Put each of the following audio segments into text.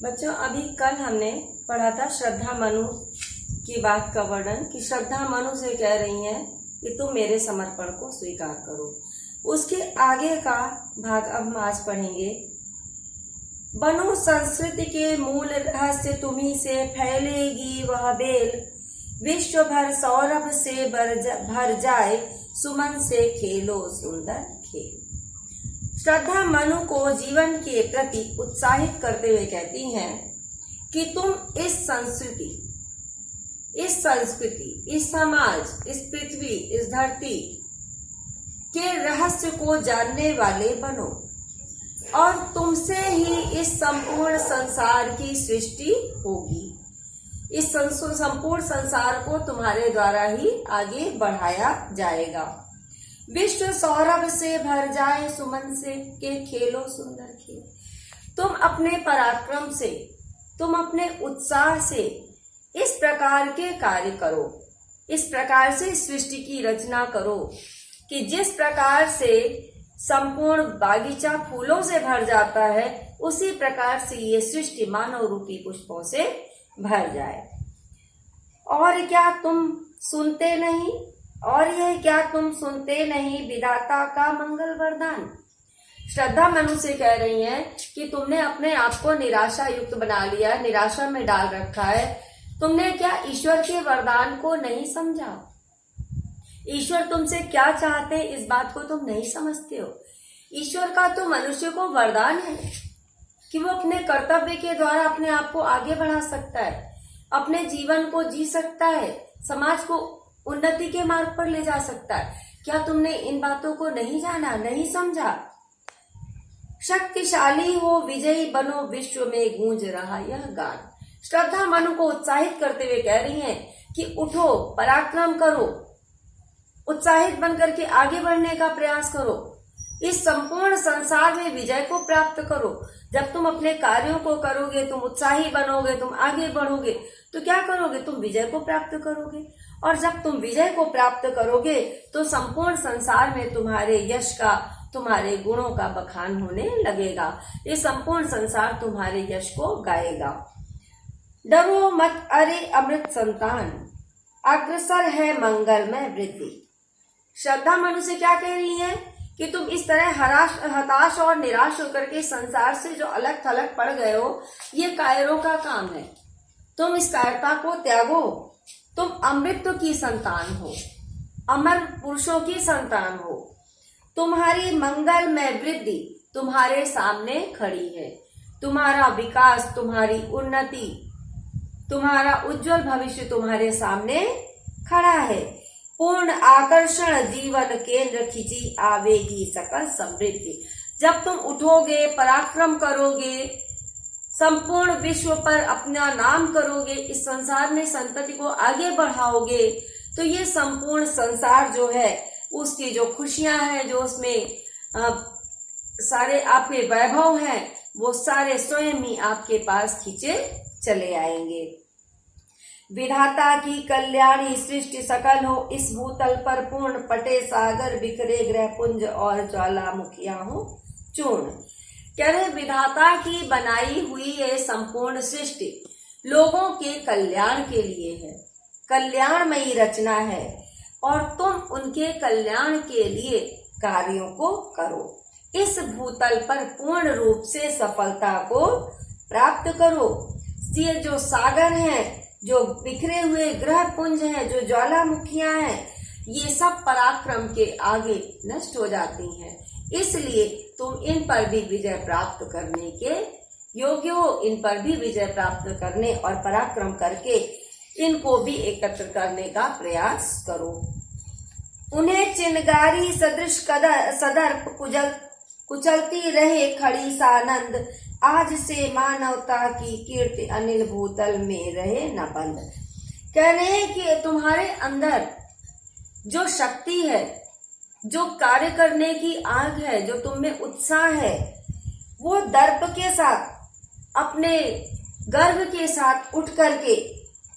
बच्चों, अभी कल हमने पढ़ा था श्रद्धा मनु की बात का वर्णन कि श्रद्धा मनु से कह रही हैं कि तुम मेरे समर्पण को स्वीकार करो। उसके आगे का भाग अब हम आज पढ़ेंगे। बनु संस्कृति के मूल रहस्य तुम्ही से फैलेगी वह बेल, विश्व भर सौरभ से भर जाए, सुमन से खेलो सुंदर खेल। श्रद्धा मनु को जीवन के प्रति उत्साहित करते हुए कहती हैं कि तुम इस संस्कृति, इस समाज, इस पृथ्वी, इस धरती के रहस्य को जानने वाले बनो और तुमसे ही इस संपूर्ण संसार की सृष्टि होगी। इस संपूर्ण संसार को तुम्हारे द्वारा ही आगे बढ़ाया जाएगा। विश्व सौरभ से भर जाए, सुमन से के खेलो सुंदर खेल। तुम अपने पराक्रम से, तुम अपने उत्साह से इस प्रकार के कार्य करो, इस प्रकार से सृष्टि की रचना करो कि जिस प्रकार से संपूर्ण बागीचा फूलों से भर जाता है, उसी प्रकार से ये सृष्टि मानव रूपी पुष्पों से भर जाए। और क्या तुम सुनते नहीं? और यह क्या तुम सुनते नहीं विधाता का मंगल वरदान? श्रद्धा मनु से कह रही हैं कि तुमने अपने आप को निराशा युक्त बना लिया, निराशा में डाल रखा है। तुमने क्या ईश्वर के वरदान को नहीं समझा? ईश्वर तुमसे क्या चाहते हैं इस बात को तुम नहीं समझते हो। ईश्वर का तो मनुष्य को वरदान है कि वो अपने कर्तव्य के द्वारा अपने आप को आगे बढ़ा सकता है, अपने जीवन को जी सकता है, समाज को उन्नति के मार्ग पर ले जा सकता है। क्या तुमने इन बातों को नहीं जाना, नहीं समझा? शक्तिशाली हो, विजयी बनो, विश्व में गूंज रहा यह गान। श्रद्धा मनु को उत्साहित करते हुए कह रही हैं कि उठो, पराक्रम करो, उत्साहित बनकर के आगे बढ़ने का प्रयास करो, इस संपूर्ण संसार में विजय को प्राप्त करो। जब तुम अपने कार्यों को करोगे, तुम उत्साही बनोगे, तुम आगे बढ़ोगे, तो क्या करोगे? तुम विजय को प्राप्त करोगे। और जब तुम विजय को प्राप्त करोगे तो संपूर्ण संसार में तुम्हारे यश का, तुम्हारे गुणों का बखान होने लगेगा। ये संपूर्ण संसार तुम्हारे यश को गाएगा। डरो मत अरे अमृत संतान, अग्रसर है मंगलमय वृद्धि। श्रद्धा मनु से क्या कह रही है कि तुम इस तरह हताश और निराश होकर के संसार से जो अलग थलग पड़ गए हो, ये कायरों का काम है। तुम इस कायरता को त्यागो। तुम अमृत की संतान हो, अमर पुरुषों की संतान हो। तुम्हारी मंगलमय वृद्धि तुम्हारे सामने खड़ी है। तुम्हारा विकास, तुम्हारी उन्नति, तुम्हारा उज्जवल भविष्य तुम्हारे सामने खड़ा है। पूर्ण आकर्षण जीवन केंद्र खिंची आवेगी सकल समृद्धि। जब तुम उठोगे, पराक्रम करोगे, संपूर्ण विश्व पर अपना नाम करोगे, इस संसार में संतति को आगे बढ़ाओगे, तो ये संपूर्ण संसार जो है उसकी जो खुशियां हैं, जो उसमें सारे आपके वैभव हैं, वो सारे स्वयं ही आपके पास खींचे चले आएंगे। विधाता की कल्याणी सृष्टि सकल हो, इस भूतल पर पूर्ण पटे सागर, बिखरे ग्रह पुंज और ज्वालामुखियां हो चूर्ण। कह रहे विधाता की बनाई हुई ये संपूर्ण सृष्टि लोगों के कल्याण के लिए है, कल्याणमयी रचना है और तुम उनके कल्याण के लिए कार्यों को करो। इस भूतल पर पूर्ण रूप से सफलता को प्राप्त करो। ये जो सागर हैं, जो बिखरे हुए ग्रह पुंज हैं, जो ज्वालामुखियां हैं, ये सब पराक्रम के आगे नष्ट हो जाती हैं। इसलिए तुम इन पर भी विजय प्राप्त करने के योग्य हो। इन पर भी विजय प्राप्त करने और पराक्रम करके इनको भी एकत्र करने का प्रयास करो। उन्हें चिनगारी सदृश सदर्प कुचलती रहे खड़ी सानंद, आज से मानवता की कीर्ति अनिल भूतल में रहे न बंद। कह रहे हैं कि तुम्हारे अंदर जो शक्ति है, जो कार्य करने की आग है, जो तुम में उत्साह है, वो दर्प के साथ, अपने गर्व के साथ उठ करके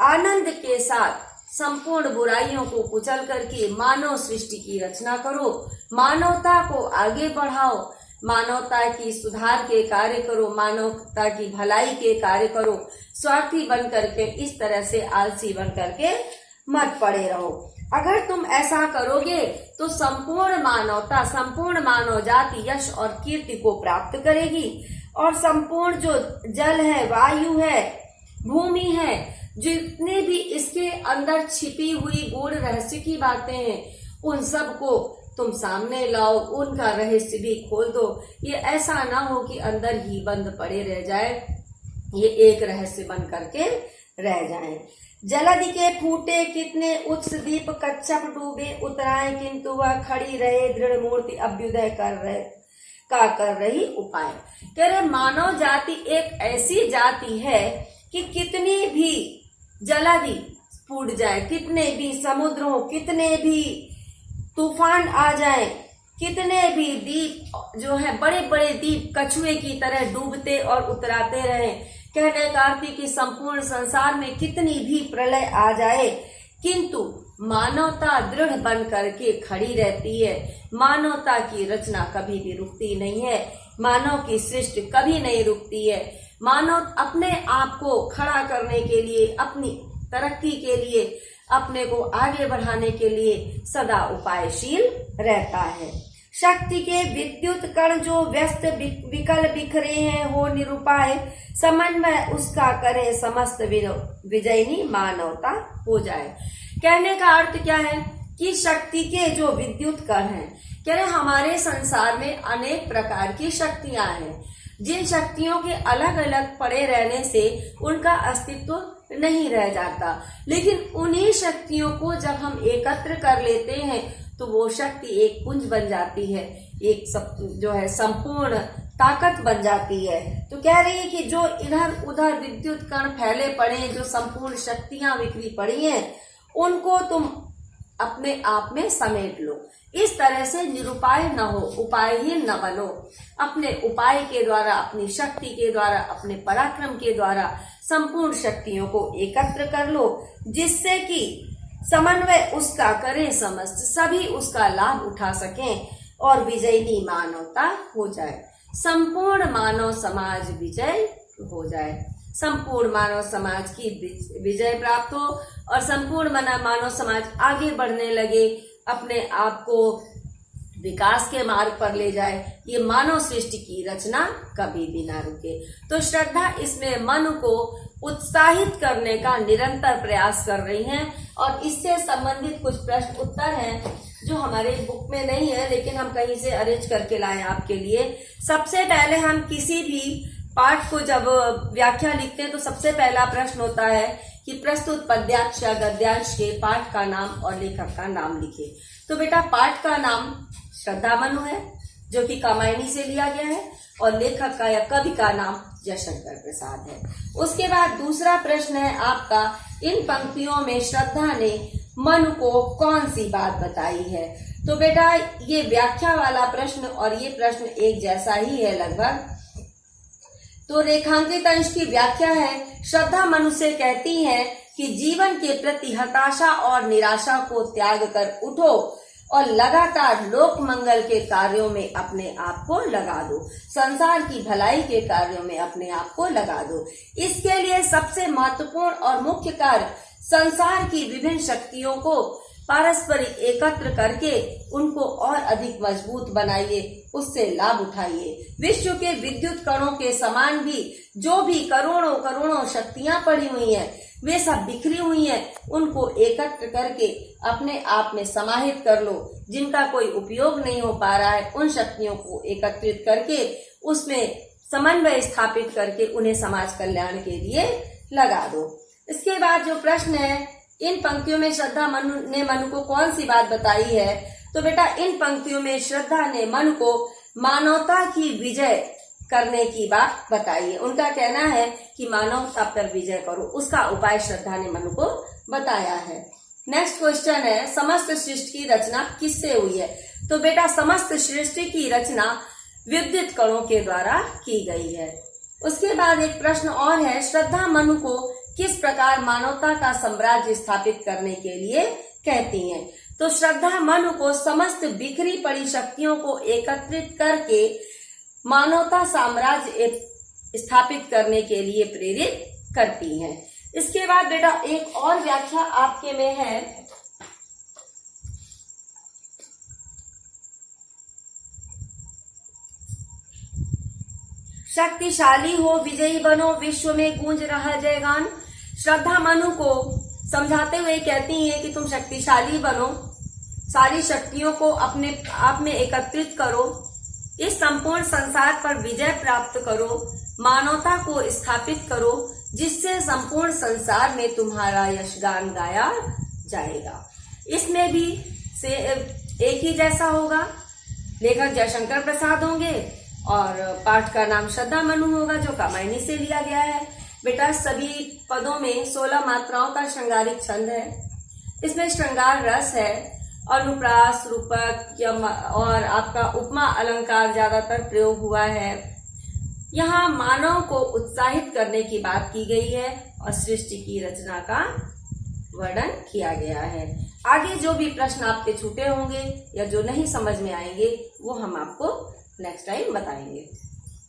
आनंद के साथ संपूर्ण बुराइयों को कुचल करके मानव सृष्टि की रचना करो, मानवता को आगे बढ़ाओ। मानवता की सुधार के कार्य करो, मानवता की भलाई के कार्य करो। स्वार्थी बन करके, इस तरह से आलसी बन करके मत पड़े रहो। अगर तुम ऐसा करोगे तो संपूर्ण मानवता, संपूर्ण मानव जाति यश और कीर्ति को प्राप्त करेगी, और संपूर्ण जो जल है, वायु है, भूमि है, जितने भी इसके अंदर छिपी हुई गूढ़ रहस्य की बातें हैं, उन सब को तुम सामने लाओ, उनका रहस्य भी खोल दो। ये ऐसा ना हो कि अंदर ही बंद पड़े रह जाए, ये एक रहस्य बन करके रह जाए। जलधि के फूटे कितने उत्स दीप, कच्छप डूबे उतराए, किंतु वह खड़ी रहे दृढ़ मूर्ति, अभ्युदय कर रही उपाय। कह रहे मानव जाति एक ऐसी जाति है कि कितनी भी जलधि फूट जाए, कितने भी समुद्र हो, कितने भी तूफान आ जाए, कितने भी दीप जो है, बड़े बड़े दीप कछुए की तरह डूबते और उतराते रहे। कहने का अर्थ कि संपूर्ण संसार में कितनी भी प्रलय आ जाए, किंतु मानवता दृढ़ बन करके खड़ी रहती है। मानवता की रचना कभी भी रुकती नहीं है, मानव की सृष्टि कभी नहीं रुकती है। मानव अपने आप को खड़ा करने के लिए, अपनी तरक्की के लिए, अपने को आगे बढ़ाने के लिए सदा उपायशील रहता है। शक्ति के विद्युत कण जो व्यस्त विकल बिखरे हैं, हो निरुपाय, समन्वय उसका करे समस्त विजयनी मानवता हो जाए। कहने का अर्थ क्या है कि शक्ति के जो विद्युत कण हैं, कह रहे हमारे संसार में अनेक प्रकार की शक्तियां हैं, जिन शक्तियों के अलग अलग पड़े रहने से उनका अस्तित्व नहीं रह जाता, लेकिन उन्हीं शक्तियों को जब हम एकत्र कर लेते हैं तो वो शक्ति एक पुंज बन जाती है, एक सब जो है संपूर्ण ताकत बन जाती है। तो कह रही है कि जो इधर उधर विद्युत कण फैले पड़े, जो संपूर्ण शक्तियां बिखरी पड़ी हैं, उनको तुम अपने आप में समेट लो। इस तरह से निरुपाय न हो, उपायहीन न बनो। अपने उपाय के द्वारा, अपनी शक्ति के द्वारा, अपने पराक्रम के द्वारा संपूर्ण शक्तियों को एकत्र कर लो, जिससे कि समन्वय उसका करें समस्त, सभी उसका लाभ उठा सकें और विजयनी मानवता हो जाए, संपूर्ण मानव समाज विजय हो जाए, संपूर्ण मानव समाज की विजय प्राप्त हो और संपूर्ण मानव समाज आगे बढ़ने लगे, अपने आप को विकास के मार्ग पर ले जाए। ये मानव सृष्टि की रचना कभी भी ना रुके। तो श्रद्धा इसमें मन को उत्साहित करने का निरंतर प्रयास कर रही हैं, और इससे संबंधित कुछ प्रश्न उत्तर हैं जो हमारे बुक में नहीं है, लेकिन हम कहीं से अरेंज करके लाए आपके लिए। सबसे पहले हम किसी भी पाठ को जब व्याख्या लिखते हैं तो सबसे पहला प्रश्न होता है कि प्रस्तुत पद्यांश या गद्यांश के पाठ का नाम और लेखक का नाम लिखे। तो बेटा पाठ का नाम श्रद्धा मनु है, जो कि कामायनी से लिया गया है, और लेखक का या कवि का नाम जयशंकर प्रसाद है। उसके बाद दूसरा प्रश्न है आपका, इन पंक्तियों में श्रद्धा ने मनु को कौन सी बात बताई है। तो बेटा ये व्याख्या वाला प्रश्न और ये प्रश्न एक जैसा ही है लगभग। तो रेखांकित अंश की व्याख्या है, श्रद्धा मनु से कहती है कि जीवन के प्रति हताशा और निराशा को त्याग कर उठो और लगातार लोक मंगल के कार्यों में अपने आप को लगा दो, संसार की भलाई के कार्यों में अपने आप को लगा दो। इसके लिए सबसे महत्वपूर्ण और मुख्य कार्य संसार की विभिन्न शक्तियों को पारस्परिक एकत्र करके उनको और अधिक मजबूत बनाइए, उससे लाभ उठाइए। विश्व के विद्युत कणों के समान भी जो भी करोड़ों करोड़ों शक्तियां पड़ी हुई हैं, वे सब बिखरी हुई हैं, उनको एकत्र करके अपने आप में समाहित कर लो। जिनका कोई उपयोग नहीं हो पा रहा है, उन शक्तियों को एकत्रित करके उसमें समन्वय स्थापित करके उन्हें समाज कल्याण के लिए लगा दो। इसके बाद जो प्रश्न है, इन पंक्तियों में श्रद्धा ने मनु को कौन सी बात बताई है। तो बेटा इन पंक्तियों में श्रद्धा ने मनु को मानवता की विजय करने की बात बताई है। उनका कहना है कि मानवता पर विजय करो, उसका उपाय श्रद्धा ने मनु को बताया है। नेक्स्ट क्वेश्चन है, समस्त सृष्टि की रचना किससे हुई है। तो बेटा समस्त सृष्टि की रचना विद्युत कणों के द्वारा की गई है। उसके बाद एक प्रश्न और है, श्रद्धा मनु को किस प्रकार मानवता का साम्राज्य स्थापित करने के लिए कहती हैं। तो श्रद्धा मनु को समस्त बिखरी पड़ी शक्तियों को एकत्रित करके मानवता साम्राज्य स्थापित करने के लिए प्रेरित करती हैं। इसके बाद बेटा एक और व्याख्या आपके में है, शक्तिशाली हो, विजयी बनो, विश्व में गूंज रहा जयगान। श्रद्धा मनु को समझाते हुए कहती हैं कि तुम शक्तिशाली बनो, सारी शक्तियों को अपने आप में एकत्रित करो, इस संपूर्ण संसार पर विजय प्राप्त करो, मानवता को स्थापित करो, जिससे संपूर्ण संसार में तुम्हारा यशगान गाया जाएगा। इसमें भी से एक ही जैसा होगा, लेखक जयशंकर प्रसाद होंगे और पाठ का नाम श्रद्धा मनु होगा, जो कामायनी से लिया गया है। बेटा सभी पदों में 16 मात्राओं का श्रृंगारिक छंद है। इसमें श्रृंगार रस है, अनुप्रास, रूपक और आपका उपमा अलंकार ज्यादातर प्रयोग हुआ है। यहाँ मानव को उत्साहित करने की बात की गई है और सृष्टि की रचना का वर्णन किया गया है। आगे जो भी प्रश्न आपके छूटे होंगे या जो नहीं समझ में आएंगे वो हम आपको नेक्स्ट टाइम बताएंगे।